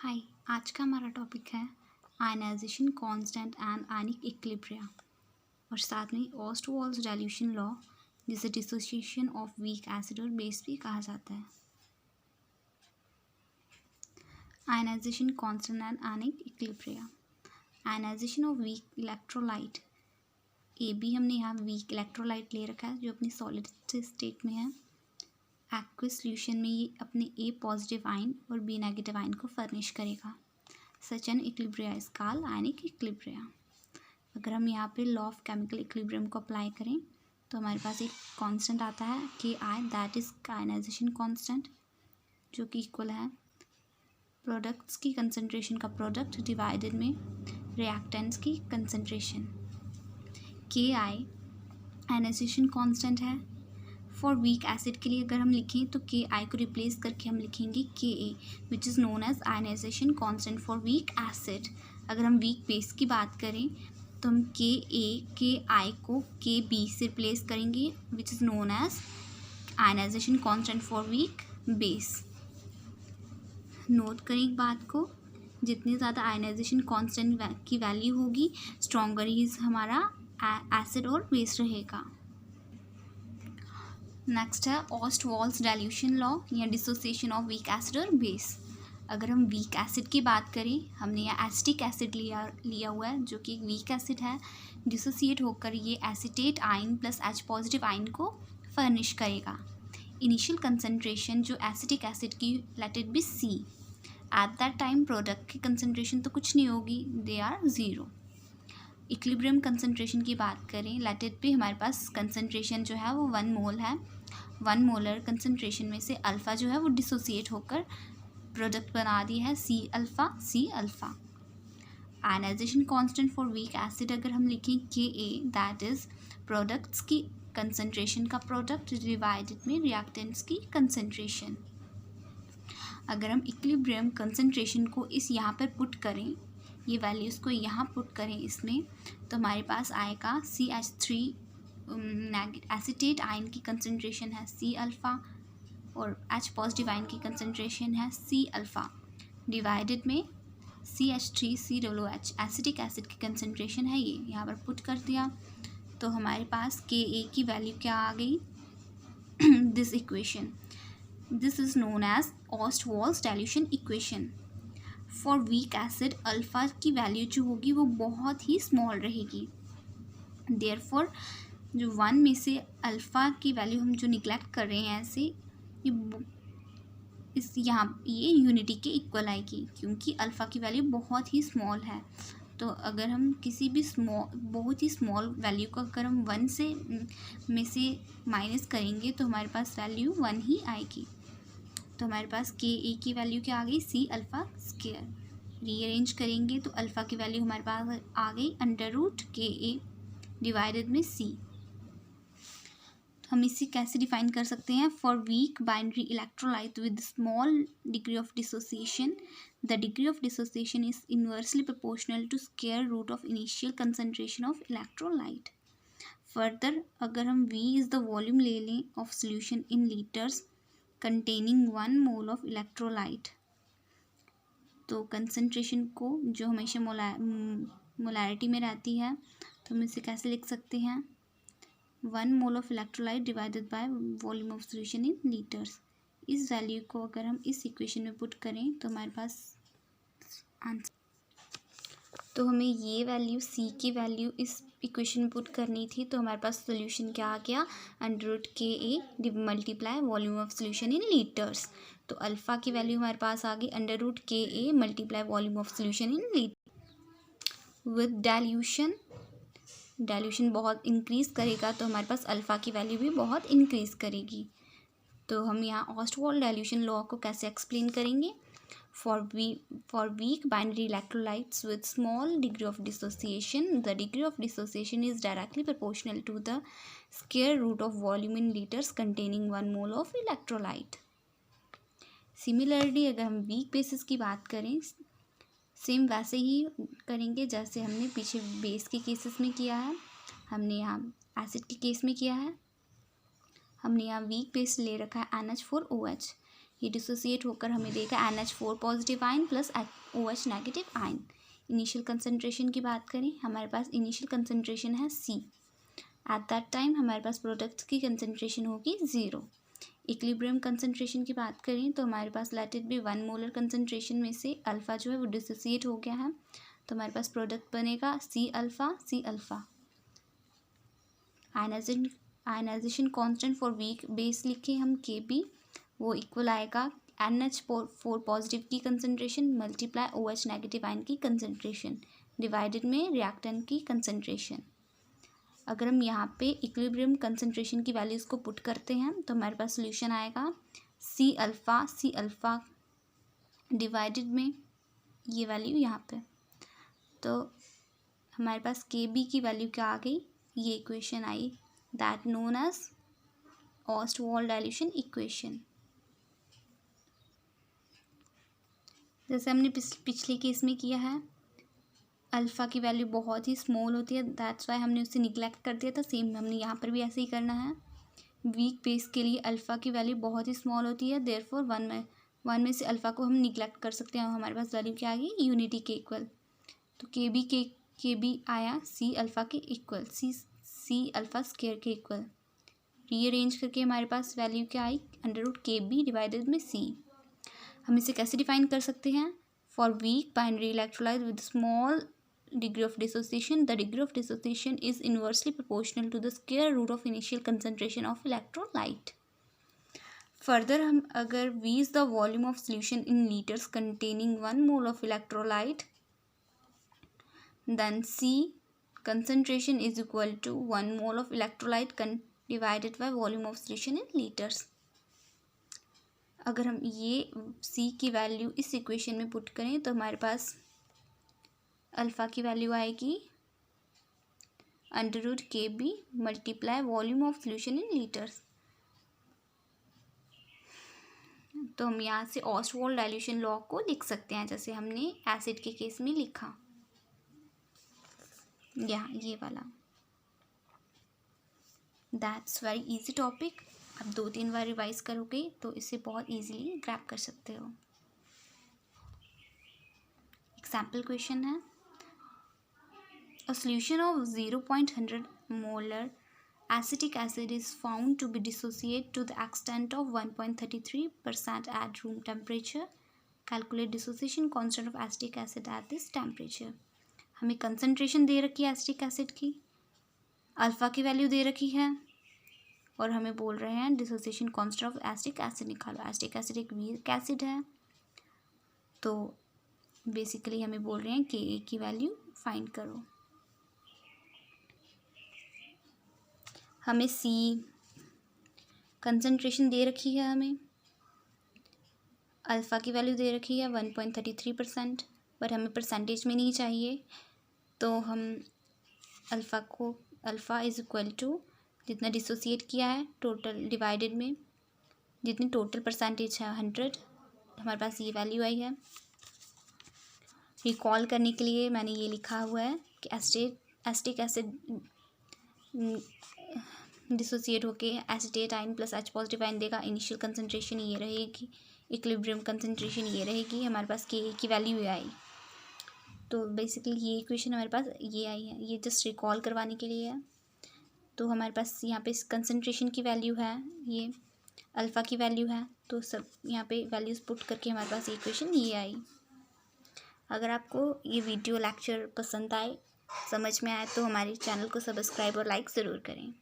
हाय। आज का हमारा टॉपिक है ionization constant and ionic equilibria और साथ में ऑस्टवाल्स डाइल्यूशन लॉ, जिसे डिसोसिएशन ऑफ वीक एसिड और बेस भी कहा जाता है। Ionization constant and ionic equilibria. Ionization of weak electrolyte, A B हमने यहाँ वीक इलेक्ट्रोलाइट ले रखा है जो अपनी सॉलिड स्टेट में है। एक्वस सॉल्यूशन में ये अपने ए पॉजिटिव आयन और बी नेगेटिव आयन को फर्निश करेगा। Such an equilibria is called ionic equilibria. अगर हम यहाँ पे लॉ ऑफ केमिकल इक्विलिब्रियम को अप्लाई करें तो हमारे पास एक कांस्टेंट आता है के आई, दैट इज आयनाइजेशन कांस्टेंट, जो कि इक्वल है प्रोडक्ट्स की कंसंट्रेशन का प्रोडक्ट डिवाइडेड में रिएक्टेंट्स की कंसंट्रेशन। के आई आयनाइजेशन कांस्टेंट है। फॉर वीक एसिड के लिए अगर हम लिखें तो के आई को रिप्लेस करके हम लिखेंगे K A, which is known as ionization constant for weak acid. अगर हम वीक बेस की बात करें तो हम के ए के आई को के बी से रिप्लेस करेंगे, which is known as ionization constant for weak base. Note करें एक बात को, जितनी ज़्यादा आयनाइजेशन कांस्टेंट की वैल्यू होगी स्ट्रॉन्गर ही हमारा एसिड और बेस रहेगा। नेक्स्ट है ऑस्टवाल्स डाइल्यूशन लॉ या डिसोसिएशन ऑफ वीक एसिड और बेस। अगर हम वीक एसिड की बात करें, हमने यहाँ एसिटिक एसिड लिया हुआ है जो कि एक वीक एसिड है। डिसोसिएट होकर ये acetate ion plus H positive ion को फर्निश करेगा। इनिशियल कंसंट्रेशन जो एसिटिक एसिड की let it be C. At that time product की कंसंट्रेशन तो कुछ नहीं होगी, they are zero. Equilibrium concentration की बात करें, लेट इट बी हमारे पास कंसंट्रेशन जो है वो 1 मोल है। 1 मोलर कंसंट्रेशन में से अल्फ़ा जो है वो डिसोसिएट होकर प्रोडक्ट बना दी है C alpha. Ionization constant for weak acid अगर हम लिखें K A, that is products की कंसंट्रेशन का प्रोडक्ट डिवाइडेड में रिएक्टेंट्स की कंसंट्रेशन। अगर हम इक्विलिब्रियम कंसंट्रेशन को इस यहाँ पर पुट करें, ये वैल्यूज़ को यहाँ पुट करें इसमें, तो हमारे पास आएगा CH3 एसिटेट आयन की कंसंट्रेशन है सी अल्फ़ा और H पॉजिटिव आयन की कंसंट्रेशन है सी अल्फ़ा डिवाइडेड में CH3COOH एसिटिक एसिड की कंसंट्रेशन है ये यहाँ पर पुट कर दिया। तो हमारे पास के ए की वैल्यू क्या आ गई, this equation, this is known as Ostwald's dilution equation. For weak acid alpha की वैल्यू जो होगी वो बहुत ही स्मॉल रहेगी। देयरफॉर जो 1 में से अल्फ़ा की वैल्यू हम जो निगलेक्ट कर रहे हैं ऐसे, ये यूनिटी के इक्वल आएगी क्योंकि अल्फ़ा की वैल्यू बहुत ही स्मॉल है। तो अगर हम किसी भी बहुत ही स्मॉल वैल्यू को अगर हम 1 से में से माइनस करेंगे तो हमारे पास वैल्यू 1 ही आएगी। तो हमारे पास के ए की वैल्यू क्या आ गई, सी अल्फ़ा स्क्वायर। रीअरेंज करेंगे तो अल्फ़ा की वैल्यू हमारे पास आ गई √KA डिवाइडेड में सी। हम इसे कैसे डिफाइन कर सकते हैं, for weak binary electrolyte with small degree of dissociation, the degree of dissociation is inversely proportional to square root of initial concentration of electrolyte. Further अगर हम V इज़ द वॉल्यूम ले लें of solution in litres containing 1 mole of electrolyte, तो concentration को जो हमेशा molarity में रहती है तो हम इसे कैसे लिख सकते हैं, 1 mole of electrolyte divided by volume of solution in litres. इस वैल्यू को अगर हम इस इक्वेशन में पुट करें तो हमारे पास आंसर, तो हमें ये वैल्यू सी की वैल्यू इस इक्वेशन में पुट करनी थी, तो हमारे पास सोल्यूशन क्या आ गया, √KA multiply volume of solution in litres. तो अल्फ़ा की वैल्यू हमारे पास आ गई √KA multiply volume of solution in litre. With dilution बहुत इंक्रीज़ करेगा तो हमारे पास अल्फ़ा की वैल्यू भी बहुत इंक्रीज़ करेगी। तो हम यहाँ ऑस्टवाल्स डाइल्यूशन लॉ को कैसे एक्सप्लेन करेंगे, for weak binary electrolytes with small degree of dissociation, the degree of dissociation is directly proportional to the square root of volume in liters containing 1 mole of electrolyte. Similarly अगर हम weak bases की बात करें, same वैसे ही करेंगे जैसे हमने पीछे बेस के केसेस में किया है, हमने यहाँ एसिड के केस में किया है। हमने यहाँ वीक बेस ले रखा है NH4OH, ये डिसोसिएट होकर हमें देगा NH4 positive ion plus OH negative ion. Initial concentration की बात करें, हमारे पास इनिशियल कंसंट्रेशन है C। एट दैट टाइम हमारे पास प्रोडक्ट्स की कंसंट्रेशन होगी 0। इक्विलिब्रियम कंसंट्रेशन की बात करें तो हमारे पास let it be 1 molar concentration में से अल्फ़ा जो है वो डिसोसिएट हो गया है, तो हमारे पास प्रोडक्ट बनेगा C alpha. Ionization constant for weak base लिखे हम Kb, वो इक्वल आएगा NH4 पॉजिटिव की concentration multiply OH negative ion की कंसंट्रेशन डिवाइडेड में रिएक्टेंट की कंसंट्रेशन। अगर हम यहाँ पे इक्विलिब्रियम कंसंट्रेशन की वैल्यूज़ को पुट करते हैं तो हमारे पास सॉल्यूशन आएगा C अल्फ़ा डिवाइडेड में ये वैल्यू यहाँ पे, तो हमारे पास Kb की वैल्यू क्या आ गई, ये इक्वेशन आई, that known as Ostwald dilution equation. जैसे हमने पिछले केस में किया है, अल्फ़ा की वैल्यू बहुत ही स्मॉल होती है, दैट्स वाई हमने उसे निगलेक्ट कर दिया था। सेम हमने यहाँ पर भी ऐसे ही करना है। वीक बेस के लिए अल्फ़ा की वैल्यू बहुत ही स्मॉल होती है, देयरफॉर वन में से अल्फ़ा को हम निगलेक्ट कर सकते हैं और हमारे पास वैल्यू क्या आ गई, यूनिटी के इक्वल। तो के बी आया C अल्फ़ा के इक्वल, C अल्फ़ा स्क्वायर के इक्वल। रीअरेंज करके हमारे पास वैल्यू क्या आई, √KB डिवाइडेड में C। हम इसे कैसे डिफाइन कर सकते हैं, for weak binary electrolyte with small degree of dissociation, the degree of dissociation is inversely proportional to the square root of initial concentration of electrolyte. Further, हम अगर V is the volume of solution in liters containing 1 mole of electrolyte, then C concentration is equal to 1 mole of electrolyte divided by volume of solution in liters. अगर हम ये C की value इस equation में put करें तो हमारे पास alpha की वैल्यू आएगी √KB multiply volume of solution in litres. तो हम यहाँ से ऑस्टवाल्ड डाइल्यूशन लॉ को लिख सकते हैं जैसे हमने एसिड के केस में लिखा, यहाँ ये वाला। That's very easy topic. आप 2-3 बार रिवाइज करोगे तो इसे बहुत इजीली ग्रैब कर सकते हो। एग्जाम्पल क्वेश्चन है, a solution of 0.100 molar acetic acid is found to be dissociate to the extent of 1.33% at room temperature. Calculate dissociation constant of acetic acid at this temperature. हमें concentration दे रखी है acetic acid की, alpha की value दे रखी है और हमें बोल रहे हैं dissociation constant of acetic acid निकालो। एसिटिक एसिड एक वीक एसिड है, तो बेसिकली हमें बोल रहे हैं Ka की वैल्यू फाइंड करो। हमें C कंसंट्रेशन दे रखी है, हमें अल्फ़ा की वैल्यू दे रखी है 1.33%, पर हमें परसेंटेज में नहीं चाहिए, तो हम अल्फ़ा इज़ इक्वल टू जितना डिसोसिएट किया है टोटल डिवाइडेड में जितनी टोटल परसेंटेज है 100, हमारे पास ये वैल्यू आई है। रिकॉल करने के लिए मैंने ये लिखा हुआ है कि एसिटिक एसिड डिसोसिएट होके acetate ion plus H positive ion देगा। इनिशियल कंसंट्रेशन ये रहेगी, इक्विलिब्रियम कंसंट्रेशन ये रहेगी, हमारे पास Ka की वैल्यू ये आई। तो बेसिकली ये इक्वेशन हमारे पास ये आई है, ये जस्ट रिकॉल करवाने के लिए है। तो हमारे पास यहाँ पे कंसंट्रेशन की वैल्यू है, ये अल्फ़ा की वैल्यू है, तो सब यहाँ पे वैल्यूज़ पुट करके हमारे पास इक्वेशन ये आई। अगर आपको ये वीडियो लेक्चर पसंद आए, समझ में आए, तो हमारे चैनल को सब्सक्राइब और लाइक ज़रूर करें।